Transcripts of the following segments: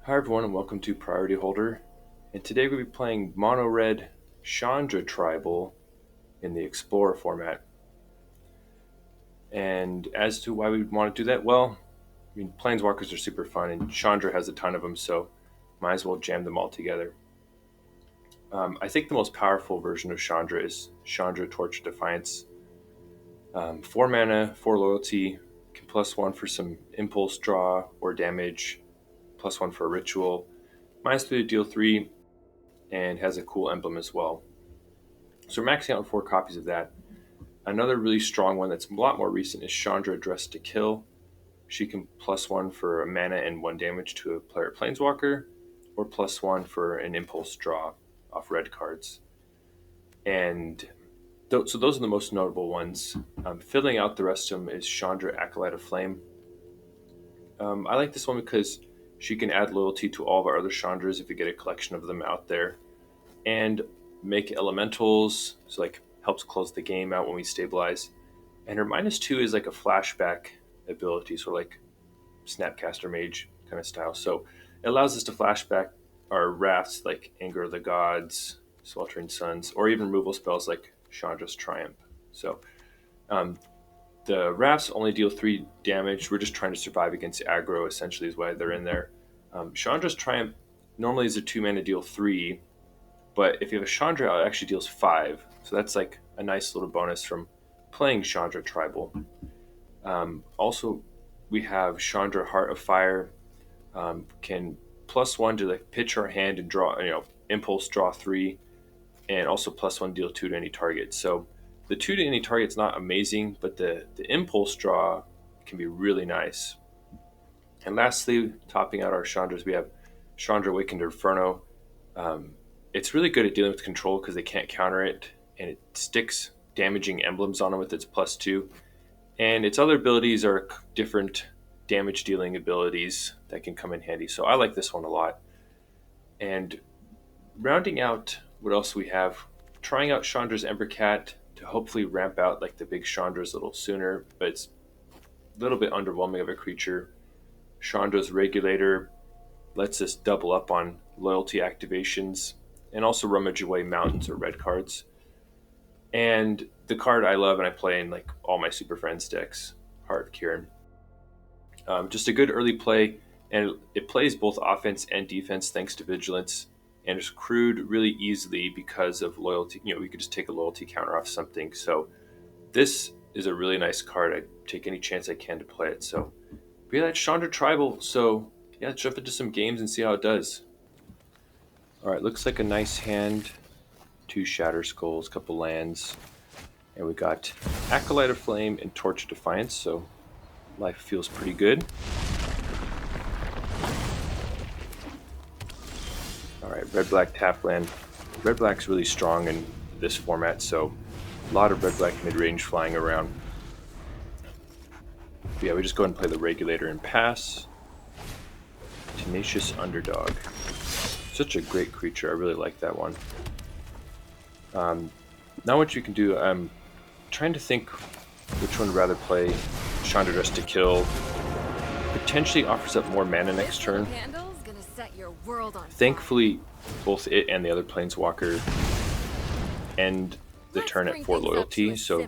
Hi everyone and welcome to Priority Holder. And today we'll be playing Mono Red Chandra Tribal in the Explorer format. And as to why we want to do that, well, Planeswalkers are super fun and Chandra has a ton of them, so might as well jam them all together. I think the most powerful version of Chandra is Chandra Torch Defiance. 4 mana, 4 loyalty, can +1 for some impulse draw or damage, +1 for a ritual, -3 to deal 3, and has a cool emblem as well. So we're maxing out 4 copies of that. Another really strong one that's a lot more recent is Chandra Dressed to Kill. She can +1 for a mana and 1 damage to a player planeswalker, or +1 for an impulse draw off red cards. And so those are the most notable ones. Filling out the rest of them is Chandra Acolyte of Flame. I like this one because she can add loyalty to all of our other Chandras if we get a collection of them out there, and make elementals, so like helps close the game out when we stabilize. And her -2 is like a flashback ability, so like Snapcaster Mage kind of style. So it allows us to flashback our wraths like Anger of the Gods, Sweltering Suns, or even removal spells like Chandra's Triumph. So the wraths only deal 3 damage. We're just trying to survive against aggro, essentially, is why they're in there. Chandra's Triumph normally is a 2 mana deal 3, but if you have a Chandra, it actually deals 5. So that's like a nice little bonus from playing Chandra Tribal. Also, we have Chandra Heart of Fire. Can +1 to like pitch our hand and draw, impulse draw 3, and also +1 deal 2 to any target. So the 2 to any target's not amazing, but the impulse draw can be really nice. And lastly, topping out our Chandras, we have Chandra Awakened Inferno. It's really good at dealing with control because they can't counter it, and it sticks damaging emblems on them with its +2. And its other abilities are different damage dealing abilities that can come in handy. So I like this one a lot. And rounding out what else we have, trying out Chandra's Embercat to hopefully ramp out like the big Chandras a little sooner, but it's a little bit underwhelming of a creature. Chandra's Regulator lets us double up on loyalty activations and also rummage away mountains or red cards. And the card I love and I play in like all my Superfriends decks, Heart of Kiran. Just a good early play, and it plays both offense and defense thanks to vigilance, and it's crewed really easily because of loyalty. We could just take a loyalty counter off something. So this is a really nice card. I take any chance I can to play it. So but yeah, that's Chandra Tribal. So yeah, let's jump into some games and see how it does. All right, looks like a nice hand. 2 Shatterskulls, couple lands, and we got Acolyte of Flame and Torch of Defiance. So life feels pretty good. All right, red-black tap land. Red-black's really strong in this format, so a lot of red-black mid-range flying around. But yeah, we just go ahead and play the Regulator and pass. Tenacious Underdog. Such a great creature. I really like that one. Now what you can do, I'm trying to think which one to rather play. Chandra Dressed to Kill potentially offers up more mana next turn. Thankfully, both it and the other Planeswalker end the turn at 4 loyalty, so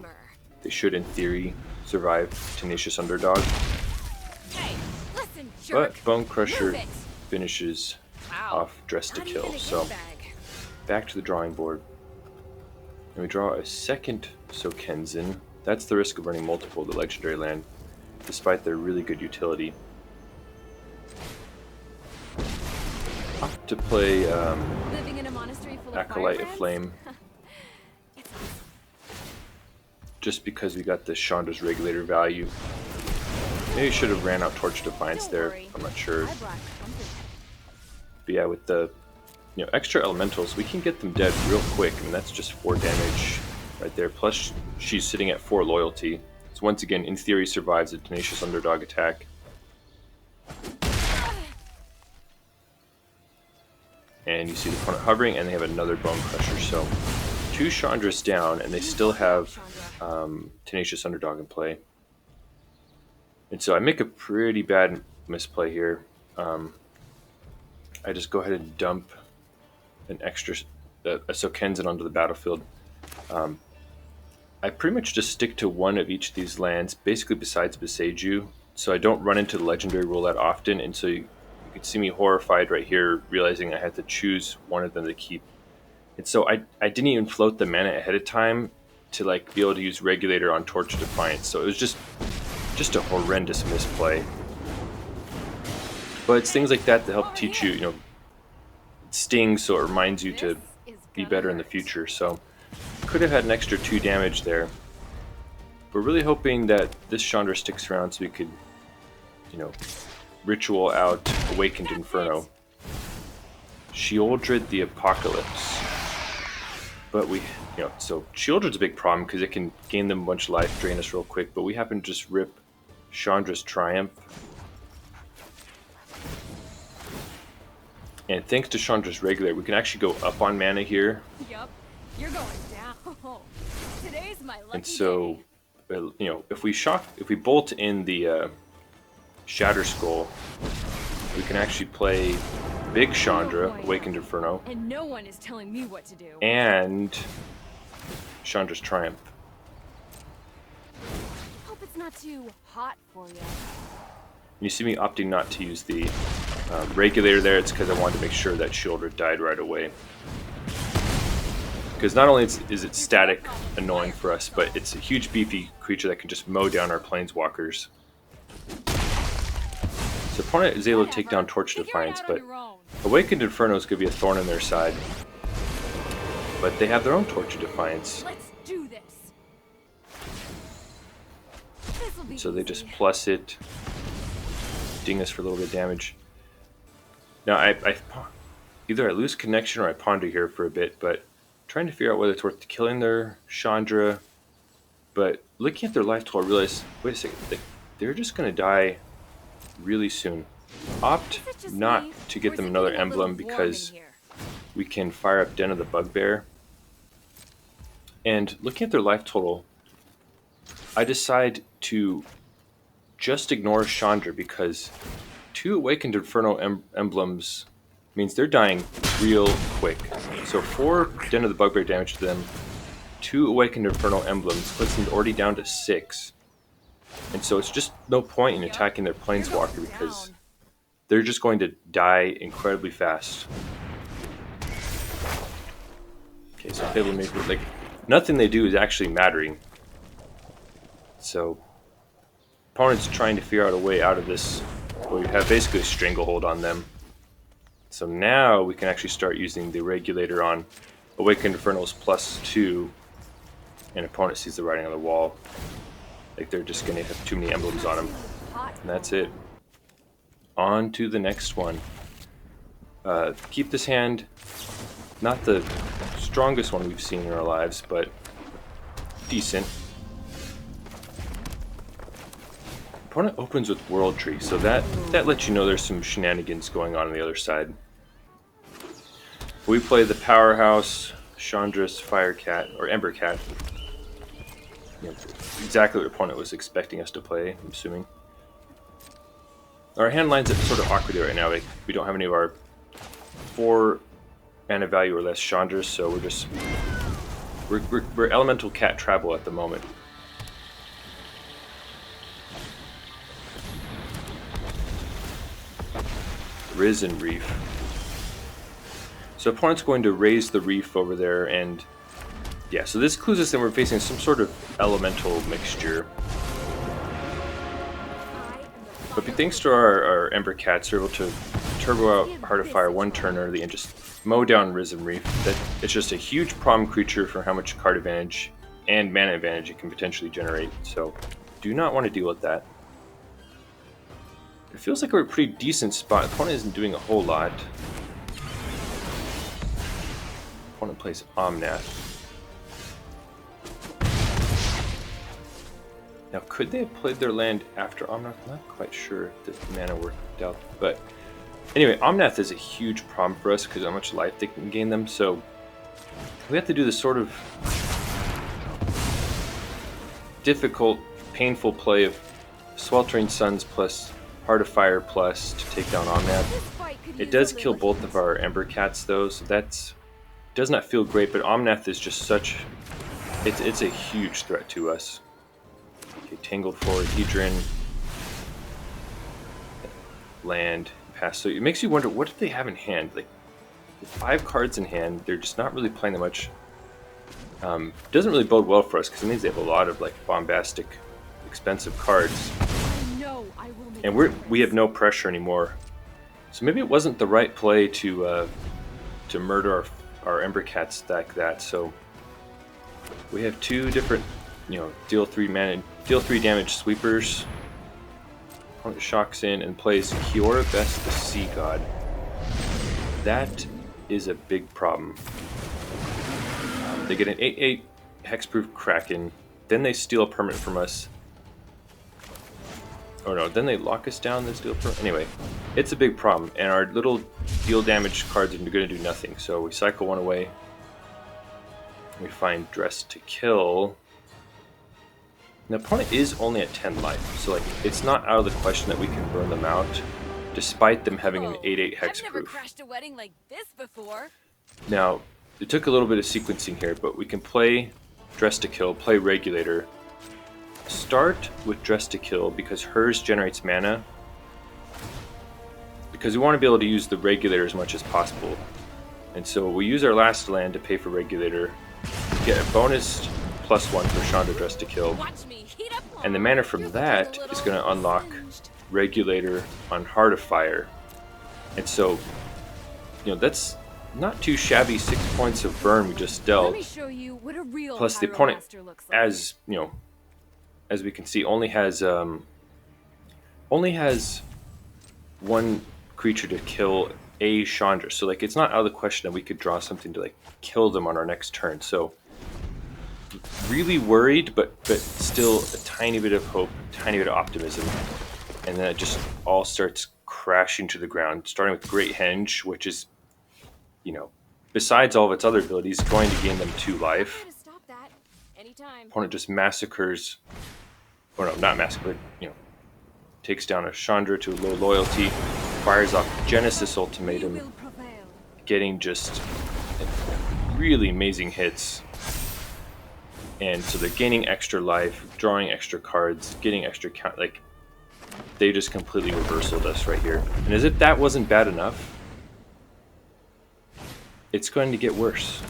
they should, in theory, survive Tenacious Underdog. But Bone Crusher finishes off Dressed to Kill, so back to the drawing board. And we draw a second Sokenzan. That's the risk of running multiple of the legendary land, despite their really good utility. Opt to play Acolyte of Flame, just because we got the Chandra's Regulator value. Maybe should have ran out Torch Defiance there, I'm not sure. But yeah, with the extra elementals, we can get them dead real quick. I mean, that's just 4 damage right there. Plus, she's sitting at 4 loyalty. So once again, in theory, survives a Tenacious Underdog attack. And you see the opponent hovering, and they have another Bone Crusher. So 2 Chandras down, and they still have Tenacious Underdog in play. And so I make a pretty bad misplay here. I just go ahead and dump an extra a Sokenzan onto the battlefield. I pretty much just stick to one of each of these lands, basically besides Beseiju, so I don't run into the legendary rule that often, and so you can see me horrified right here, realizing I had to choose one of them to keep. And so I didn't even float the mana ahead of time to like be able to use Regulator on Torch Defiance, so it was just a horrendous misplay. But it's things like that that help teach you, it stings, so it reminds you to be better in the future. So could have had an extra 2 damage there. We're really hoping that this Chandra sticks around so we could, ritual out Awakened Inferno. Sheoldred the Apocalypse. But so Sheoldred's a big problem because it can gain them a bunch of life, drain us real quick, but we happen to just rip Chandra's Triumph. And thanks to Chandra's Regulator, we can actually go up on mana here. Yup, you're going down. Today's my lucky and so, day. if we bolt in the Shatterskull, we can actually play Big Chandra, Awakened Inferno, And no one is telling me what to do. and Chandra's Triumph. Hope it's not too hot for you. You see me opting not to use the Regulator there. It's because I wanted to make sure that Sheoldred died right away. Because not only is it static annoying for us, but it's a huge beefy creature that can just mow down our planeswalkers. So opponent is able to take down Torch Defiance, but Awakened Inferno is going to be a thorn in their side. But they have their own Torch of Defiance. Let's do this. This'll be So they easy. just plus it, ding us for a little bit of damage. Now either I lose connection or I ponder here for a bit, but I'm trying to figure out whether it's worth killing their Chandra. But looking at their life total, I realize, wait a second, they're just going to die really soon. Opt Is it just not me, to or get is them it another getting a little emblem warm because in here? we can fire up Den of the Bugbear. And looking at their life total, I decide to just ignore Chandra because 2 Awakened Inferno emblems means they're dying real quick. So 4 Den of the Bugbear damage to them, 2 Awakened Inferno emblems puts them already down to 6. And so it's just no point in attacking their Planeswalker because they're just going to die incredibly fast. Okay, so I'm able to make nothing they do is actually mattering. So opponent's trying to figure out a way out of this. Where we have basically a stranglehold on them. So now we can actually start using the Regulator on Awakened Inferno's +2, and opponent sees the writing on the wall. Like they're just going to have too many emblems on them. And that's it. On to the next one. Keep this hand, not the strongest one we've seen in our lives, but decent. Opponent opens with World Tree, so that lets you know there's some shenanigans going on the other side. We play the powerhouse Chandras Firecat, or Embercat. Exactly what opponent was expecting us to play, I'm assuming. Our hand lines up sort of awkwardly right now. We don't have any of our 4 mana value or less Chandras, so we're Elemental Cat Tribal at the moment. Risen Reef. So opponent's going to raise the Reef over there, and yeah, so this clues us that we're facing some sort of elemental mixture. But thanks to our Embercats, we're able to turbo out Heart of Fire 1 turn early and just mow down Risen Reef. It's just a huge problem creature for how much card advantage and mana advantage it can potentially generate, so do not want to deal with that. It feels like we're a pretty decent spot. Opponent isn't doing a whole lot. Opponent plays Omnath. Now, could they have played their land after Omnath? I'm not quite sure if the mana worked out. But anyway, Omnath is a huge problem for us because of how much life they can gain them. So we have to do this sort of difficult, painful play of Sweltering Suns plus Heart of Fire plus to take down Omnath. This fight Could It use does a kill little both of our Embercats though, so that's does not feel great, but Omnath is just such it's a huge threat to us. Okay, Tangled Forward, Hedron, land, pass. So it makes you wonder, what do they have in hand? Like, with 5 cards in hand, they're just not really playing that much. Doesn't really bode well for us, because it means they have a lot of like bombastic, expensive cards. I know I will make And progress. we have no pressure anymore. So maybe it wasn't the right play to murder our Embercats like that. So we have 2 different, deal 3 damage sweepers. Opponent shocks in and plays Kiora Best the Sea God. That is a big problem. They get an 8/8 hexproof Kraken, then they steal a permanent from us. Oh no, then they lock us down, then steal a permanent. Anyway, it's a big problem, and our little deal damage cards are going to do nothing. So we cycle 1 away. We find Dress to Kill. The opponent is only at 10 life, so like it's not out of the question that we can burn them out, despite them having an 8/8 I've never hexproof. crashed a wedding like this before. Now, it took a little bit of sequencing here, but we can play Dress to Kill, play Regulator. Start with Dress to Kill because hers generates mana. Because we want to be able to use the Regulator as much as possible. And so we use our last land to pay for Regulator. Get a bonus +1 for Chandra Dress to Kill. Watch me heat up. And the mana from that is going to unlock Regulator on Heart of Fire. And so, that's not too shabby. 6 points of burn we just Let me dealt. show you what a real Plus the opponent, Pyromaster looks like. as we can see, only has 1 creature to kill a Chandra. So like it's not out of the question that we could draw something to like kill them on our next turn. So really worried, but still a tiny bit of hope, tiny bit of optimism. And then it just all starts crashing to the ground, starting with Great Henge, which is, besides all of its other abilities, going to gain them 2 life. Try to stop that anytime. Opponent just massacres, or no, not massacre, takes down a Chandra to low loyalty, fires off Genesis Ultimatum, We will prevail. getting just really amazing hits. And so they're gaining extra life, drawing extra cards, getting extra count. Like, they just completely reversaled us right here. And as if that wasn't bad enough, it's going to get worse.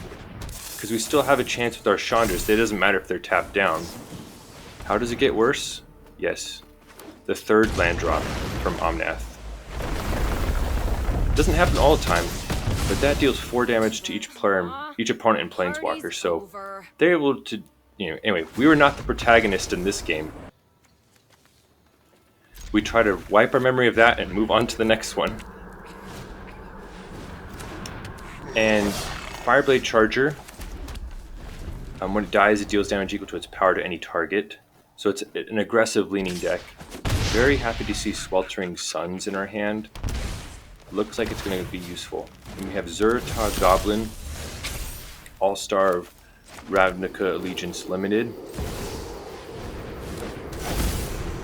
Because we still have a chance with our Chandras. It doesn't matter if they're tapped down. How does it get worse? Yes. The 3rd land drop from Omnath. Doesn't happen all the time, but that deals 4 damage to each player, each opponent in Planeswalker. So they're able to, anyway, we were not the protagonist in this game. We try to wipe our memory of that and move on to the next one. And Fireblade Charger, when it dies, it deals damage equal to its power to any target. So it's an aggressive leaning deck. Very happy to see Sweltering Suns in our hand. Looks like it's going to be useful. And we have Zerta Goblin, All-Star of Ravnica Allegiance Limited.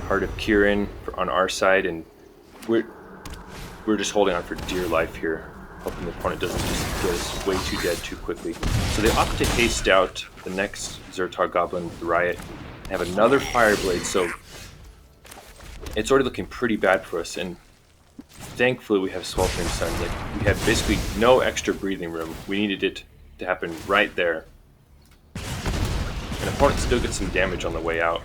Heart of Kiran on our side, and we're just holding on for dear life here, hoping the opponent doesn't just get us way too dead too quickly. So they opt to haste out the next Zertar Goblin with the Riot and have another Fireblade, so it's already looking pretty bad for us, and thankfully we have Sweltering Suns. Like, we have basically no extra breathing room. We needed it to happen right there. And the opponent still gets some damage on the way out.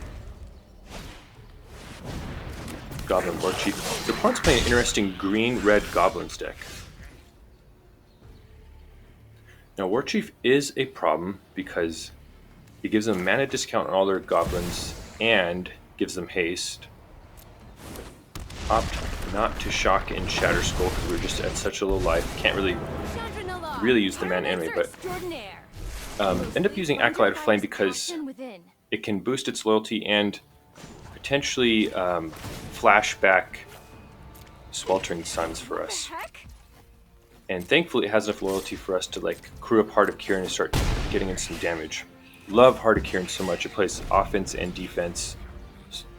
Goblin War Chief. The opponent's playing an interesting green-red Goblins deck. Now, War Chief is a problem because he gives them a mana discount on all their Goblins and gives them haste. Opt not to shock in Shatterskull because we're just at such a low life. Can't really use the mana anyway, but end up using Acolyte of Flame because it can boost its loyalty and potentially flashback Sweltering Suns for us. And thankfully it has enough loyalty for us to like crew up Heart of Kiran and start getting in some damage. Love Heart of Kiran so much. It plays offense and defense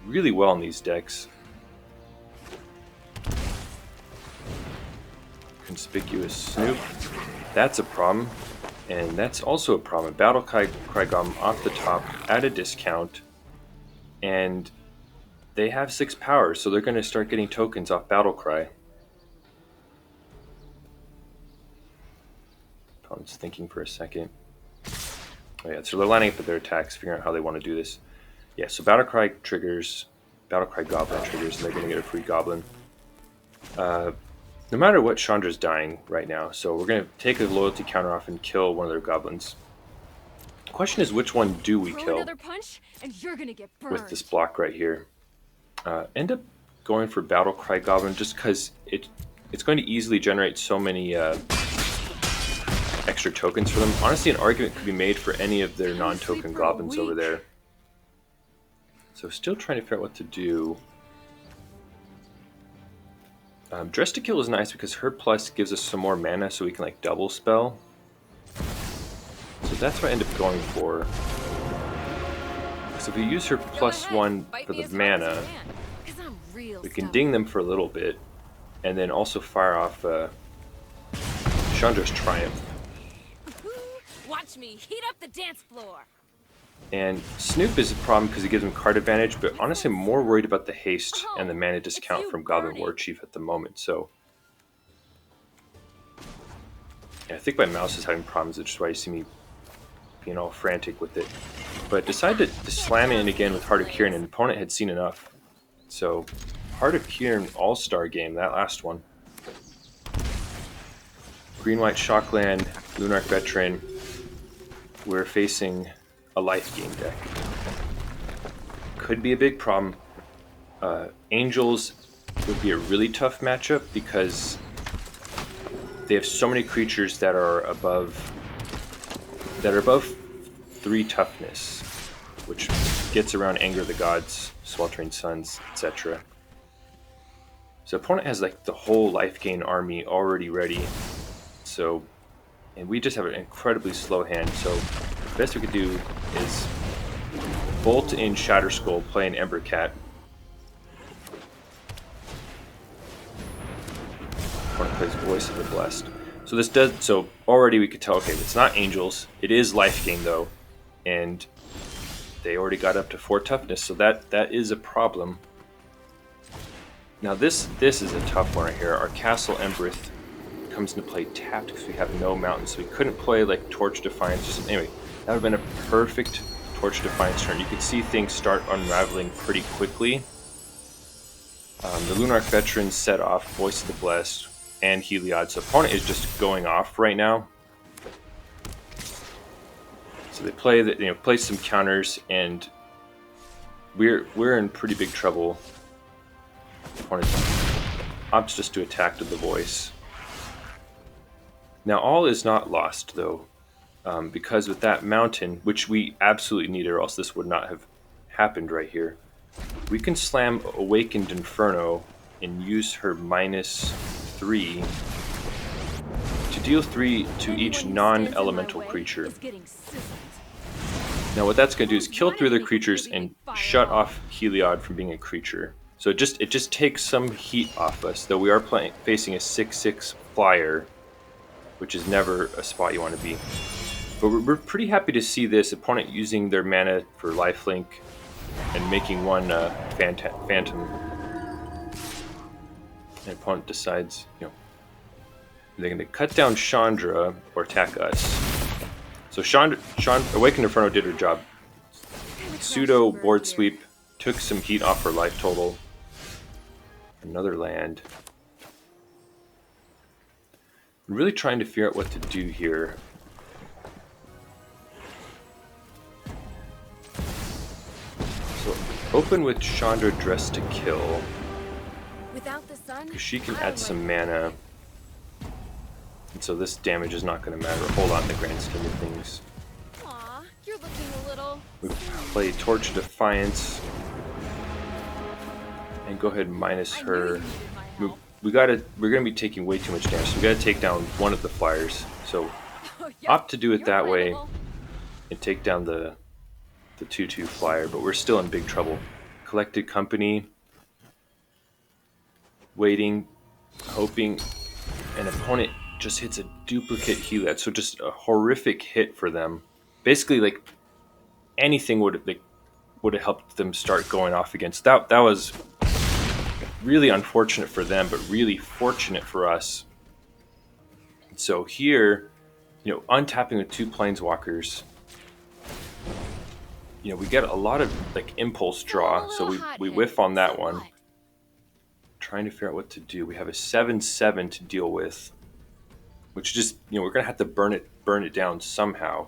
really well in these decks. Conspicuous Snoop. That's a problem. And that's also a problem. Battlecry Goblin off the top at a discount. And they have 6 power, so they're going to start getting tokens off Battlecry. Opponent's thinking for a second. Oh yeah, so they're lining up with their attacks, figuring out how they want to do this. Yeah, so Battlecry triggers, Battlecry Goblin triggers, and they're going to get a free Goblin. No matter what, Chandra's dying right now, so we're going to take a loyalty counter off and kill one of their goblins. The question is, which one do we kill Another punch, and you're gonna get burned. with this block right here? End up going for Battlecry Goblin just because it's going to easily generate so many extra tokens for them. Honestly, an argument could be made for any of their non-token goblins over there. So still trying to figure out what to do. Dress to Kill is nice because her plus gives us some more mana so we can like double spell. So that's what I end up going for. So if we use her +1 for the mana, we can ding them for a little bit, and then also fire off Chandra's Triumph. Watch me heat up the dance floor. And Snoop is a problem because it gives him card advantage, but honestly I'm more worried about the haste and the mana discount from Goblin War Chief at the moment. So yeah, I think my mouse is having problems, which is why you see me being all frantic with it. But decided to slam in again with Heart of Kiran, and the opponent had seen enough. So Heart of Kiran All-Star game, that last one. Green-White Shockland, Lunarch Veteran. We're facing a life gain deck. Could be a big problem. Angels would be a really tough matchup because they have so many creatures that are above 3 toughness, which gets around Anger of the Gods, Sweltering Suns, etc. So opponent has like the whole life gain army already ready. So, and we just have an incredibly slow hand. So the best we could do is bolt in Shatterskull, play an Embercat. Opponent plays Voice of the Blessed. So this does, so already we could tell, okay, it's not Angels. It is life gain though, and they already got up to 4 toughness, so that is a problem. Now this is a tough one right here. Our Castle Embereth comes into play tapped because we have no mountains, so we couldn't play like Torch Defiance or something. Anyway, that would have been a perfect Torch Defiance turn. You could see things start unraveling pretty quickly. The Lunarch Veterans set off Voice of the Blessed and Heliod, so opponent is just going off right now. So they play that, play some counters, and we're in pretty big trouble. Opponent opts just to attack with the Voice. Now all is not lost though, because with that mountain, which we absolutely need, or else this would not have happened right here, we can slam Awakened Inferno and use her -3 to deal 3 to each non-elemental creature. Now what that's going to do is kill 3 other creatures and shut off Heliod from being a creature. So it just takes some heat off us, though we are facing a 6/6 flyer, which is never a spot you want to be. But we're pretty happy to see this opponent using their mana for lifelink and making one phantom. And opponent decides, they're going to cut down Chandra or attack us. So Awakened Inferno did her job. Pseudo board sweep, took some heat off her life total. Another land. I'm really trying to figure out what to do here. So open with Chandra Dress to Kill, because she can add some mana. And so this damage is not going to matter. Hold on, the grand scheme of things. Aw, you're looking a little... We play Torch Defiance. And go ahead and minus her. We're gonna be taking way too much damage, so we gotta take down one of the flyers. So opt to do it that way and take down the 2/2 flyer, but we're still in big trouble. Collected Company, waiting, hoping. an opponent just hits a duplicate Heliod. So just a horrific hit for them. Basically, like anything would have helped them start going off against. That was really unfortunate for them, but really fortunate for us. So here, untapping with 2 planeswalkers, we get a lot of like impulse draw. So we whiff on that one. Trying to figure out what to do. We have a 7/7 to deal with, which just we're gonna have to burn it down somehow.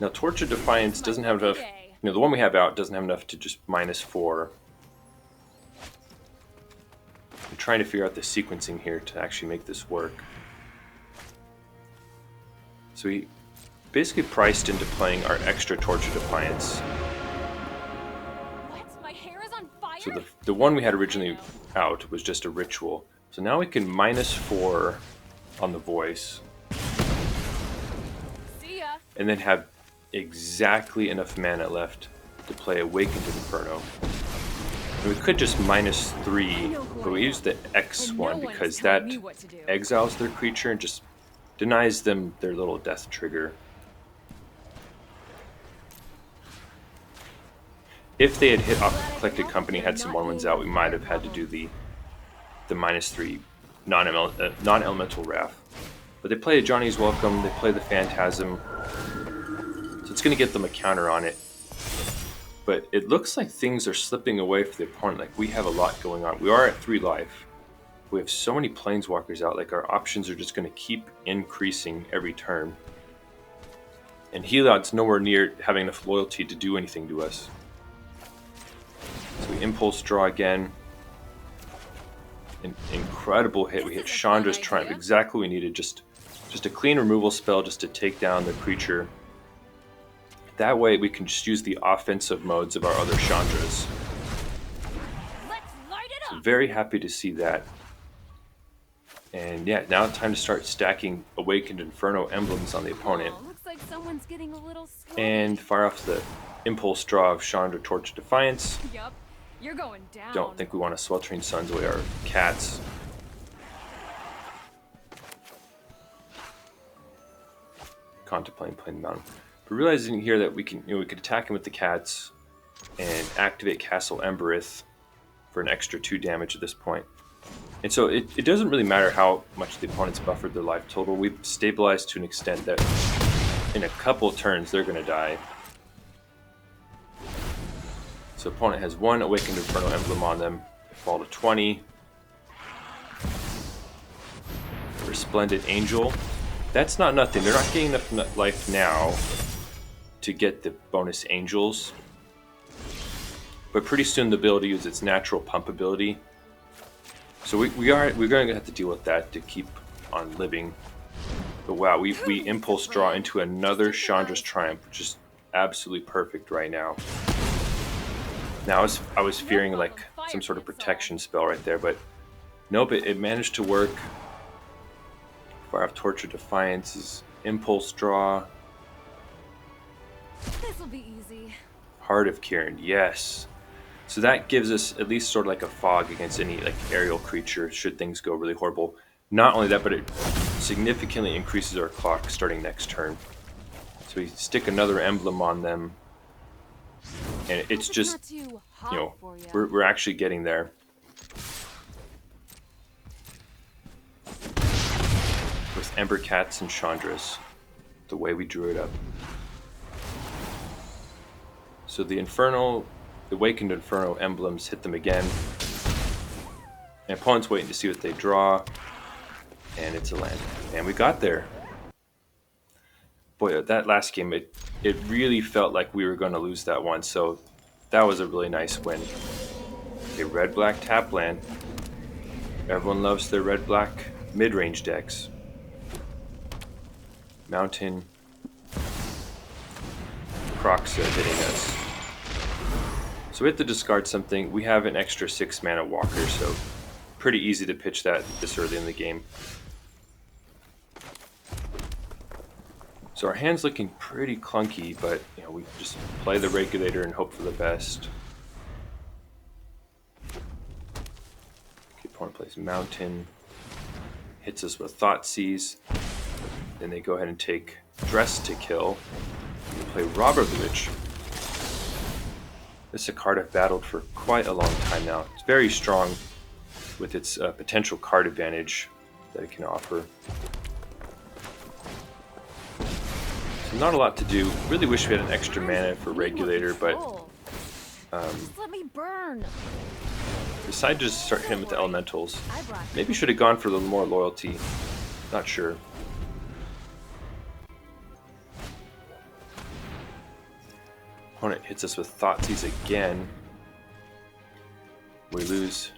Now Torch of Defiance doesn't have enough. The one we have out doesn't have enough to just -4. I'm trying to figure out the sequencing here to actually make this work. So we basically priced into playing our extra Torch of Defiance. What? My hair is on fire? So the one we had originally out was just a ritual. So now we can -4 on the voice. See ya. And then have exactly enough mana left to play Awakened Inferno. And we could just -3, but we used the X one because that exiles their creature and just denies them their little death trigger. If they had hit off Collected Company, had some 1/1s out, we might have had to do the -3 non-elemental Wrath. But they play a Johnny's Welcome, they play the Phantasm, so it's going to get them a counter on it. But it looks like things are slipping away for the opponent. Like, we have a lot going on. We are at 3 life. We have so many planeswalkers out. Like, our options are just going to keep increasing every turn. And Heliod's nowhere near having enough loyalty to do anything to us. So we impulse draw again. An incredible hit. We hit Chandra's Triumph. Exactly what we needed. Just a clean removal spell just to take down the creature. That way we can just use the offensive modes of our other Chandras. So very happy to see that. And yeah, now it's time to start stacking Awakened Inferno emblems on the opponent. Looks like someone's getting a little And fire off the impulse draw of Chandra Torch of Defiance. Yup, you're going down. Don't think we want to Sweltering Suns away our cats. Contemplating playing the mountain. But realizing here that we can attack him with the cats and activate Castle Embereth for an extra 2 damage at this point. And so it doesn't really matter how much the opponent's buffered their life total. We've stabilized to an extent that in a couple turns they're going to die. So opponent has 1 Awakened Inferno emblem on them. They fall to 20. Resplendent Angel. That's not nothing. They're not getting enough life now to get the bonus angels. But pretty soon they'll be able to use its natural pump ability. So we're going to have to deal with that to keep on living. But wow, we impulse draw into another Chandra's Triumph, which is absolutely perfect right now. Now I was fearing like some sort of protection spell right there, but nope, it managed to work. Fire off Torch of Defiance's impulse draw. This'll be easy. Heart of Kiran, yes. So that gives us at least sort of like a fog against any like aerial creature should things go really horrible. Not only that, but it significantly increases our clock starting next turn. So we stick another emblem on them, and it's just, we're actually getting there. With Embercats and Chandras, the way we drew it up. So the Awakened Inferno emblems hit them again. And opponent's waiting to see what they draw. And it's a land. And we got there. Boy, that last game, it really felt like we were going to lose that one. So that was a really nice win. Okay, red-black tap land. Everyone loves their red-black mid-range decks. Mountain. Croxa hitting us. So we have to discard something. We have an extra 6 mana walker, so pretty easy to pitch that this early in the game. So our hand's looking pretty clunky, but we just play the Regulator and hope for the best. Opponent plays Mountain, hits us with Thoughtseize. Then they go ahead and take Dress to kill. And play Robber the Witch. This is a card I've battled for quite a long time now. It's very strong with its potential card advantage that it can offer. So not a lot to do. Really wish we had an extra mana for Regulator, but just let me burn. decided to just start hitting with the elementals. Maybe should have gone for a little more loyalty. Not sure. Opponent hits us with Thoughtseize again. We lose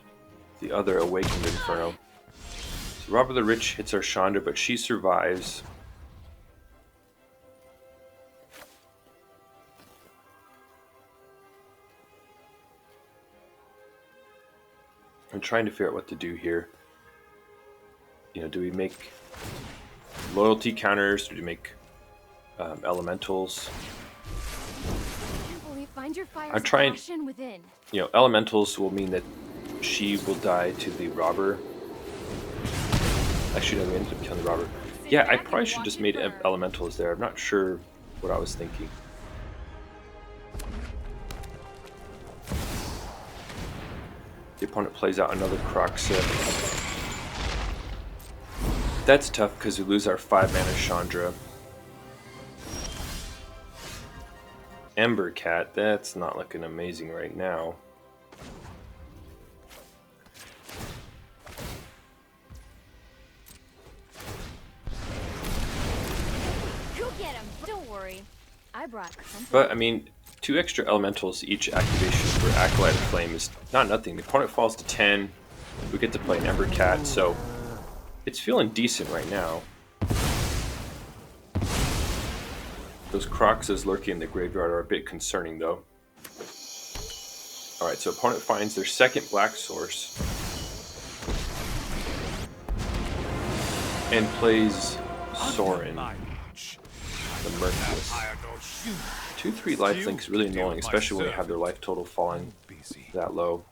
the other Awakened Inferno. So Robber the Rich hits our Chandra, but she survives. I'm trying to figure out what to do here. You know, do we make loyalty counters? Do we make elementals? I'm trying. You know, elementals will mean that she will die to the robber. Actually, no, we ended up killing the robber. Yeah, I probably should just made elementals there. I'm not sure what I was thinking. The opponent plays out another Croxa. That's tough because we lose our 5-mana Chandra. Embercat, that's not looking amazing right now. Go get him. Don't worry. I brought company. But I mean, 2 extra elementals each activation for Acolyte of Flame is not nothing. The opponent falls to 10. We get to play an Embercat, so it's feeling decent right now. Those Croxas lurking in the graveyard are a bit concerning, though. Alright, so opponent finds their second black source. And plays Sorin, the Merciless. 2/3 lifelink is really annoying, especially when they have their life total falling that low.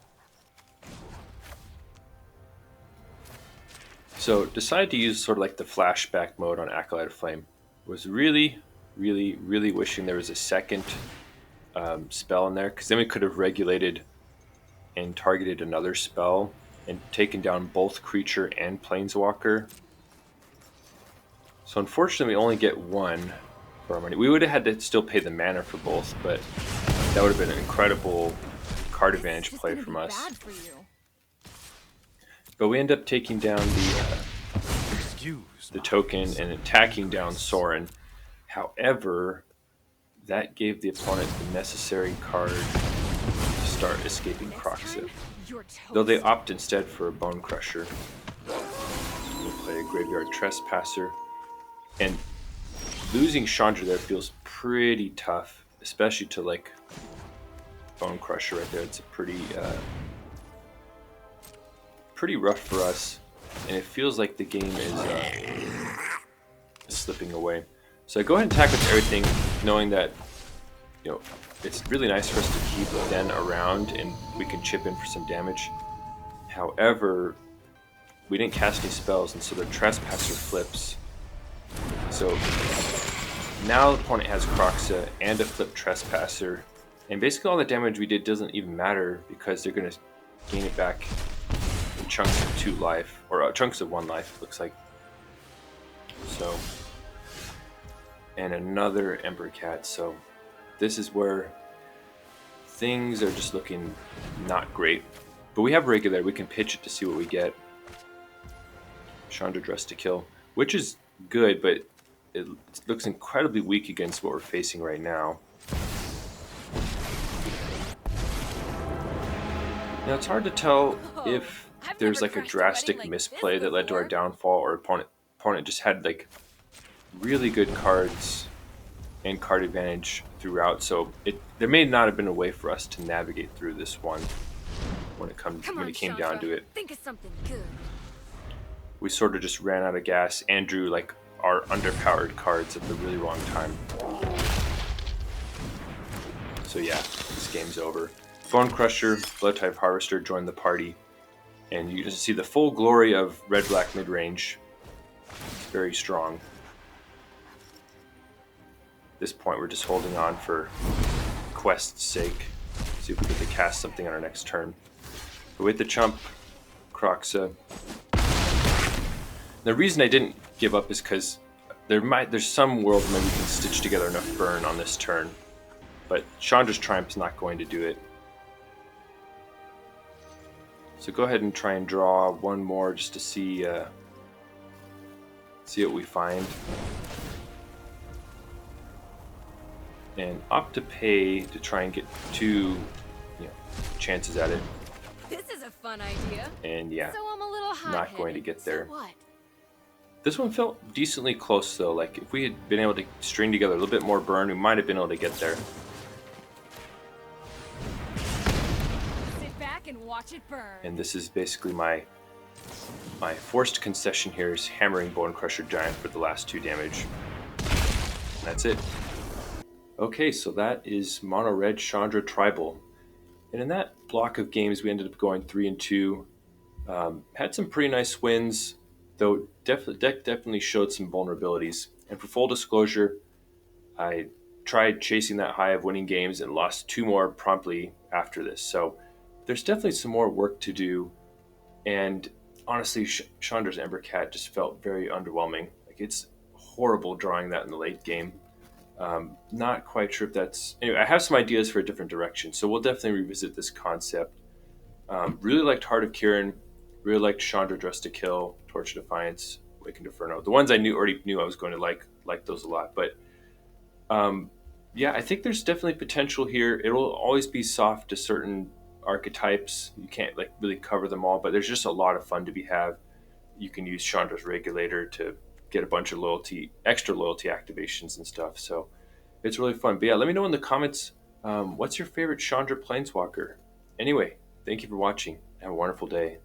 So, decided to use sort of like the flashback mode on Acolyte of Flame. Was really wishing there was a second spell in there, because then we could have regulated and targeted another spell and taken down both creature and planeswalker. So unfortunately we only get one for our money. We would have had to still pay the mana for both, but that would have been an incredible card advantage play from us. But we end up taking down the token and attacking down Sorin. However, that gave the opponent the necessary card to start escaping Croxa. Though they opt instead for a Bone Crusher. We'll play a Graveyard Trespasser. And losing Chandra there feels pretty tough, especially to like Bone Crusher right there. It's a pretty rough for us, and it feels like the game is slipping away. So I go ahead and attack with everything, knowing that, you know, it's really nice for us to keep Den around and we can chip in for some damage. However, we didn't cast any spells, and so the Trespasser flips. So now the opponent has Croxa and a flip Trespasser, and basically all the damage we did doesn't even matter because they're going to gain it back in chunks of 2 life, or chunks of 1 life, it looks like. So, and another Embercat. So this is where things are just looking not great. But we have Regulator, we can pitch it to see what we get. Chandra Dress to kill, which is good, but it looks incredibly weak against what we're facing right now. Now it's hard to tell if there's like a drastic misplay that led to our downfall, or opponent just had like really good cards and card advantage throughout. So there may not have been a way for us to navigate through this one when it came down to it. Think of something good. We sort of just ran out of gas and drew like our underpowered cards at the really wrong time. So yeah, this game's over. Bone Crusher, Blood Type Harvester joined the party. And you just see the full glory of red-black mid-range. Very strong. At this point, we're just holding on for quest's sake. See if we get to cast something on our next turn. But with the chump, Croxa. The reason I didn't give up is because there's some world maybe we can stitch together enough burn on this turn. But Chandra's Triumph's not going to do it. So go ahead and try and draw one more just to see what we find. And opt to pay to try and get 2 chances at it. This is a fun idea. And yeah, So I'm a little not going to get there. So what? This one felt decently close though. Like if we had been able to string together a little bit more burn, we might have been able to get there. Sit back and watch it burn. And this is basically my forced concession here is hammering Bone Crusher Giant for the last 2 damage. And that's it. Okay, so that is Mono Red Chandra Tribal. And in that block of games, we ended up going 3-2. Had some pretty nice wins, though deck definitely showed some vulnerabilities. And for full disclosure, I tried chasing that high of winning games and lost 2 more promptly after this. So there's definitely some more work to do. And honestly, Chandra's Embercat just felt very underwhelming. Like it's horrible drawing that in the late game. Not quite sure if that's... Anyway, I have some ideas for a different direction, so we'll definitely revisit this concept. Really liked Heart of Kiran. Really liked Chandra Dressed to Kill, Torch of Defiance, Awakened Inferno. The ones I already knew I was going to like those a lot. But yeah, I think there's definitely potential here. It will always be soft to certain archetypes. You can't like really cover them all, but there's just a lot of fun to be had. You can use Chandra's Regulator to get a bunch of extra loyalty activations and stuff. So it's really fun. But yeah, let me know in the comments, what's your favorite Chandra Planeswalker? Anyway, thank you for watching. Have a wonderful day.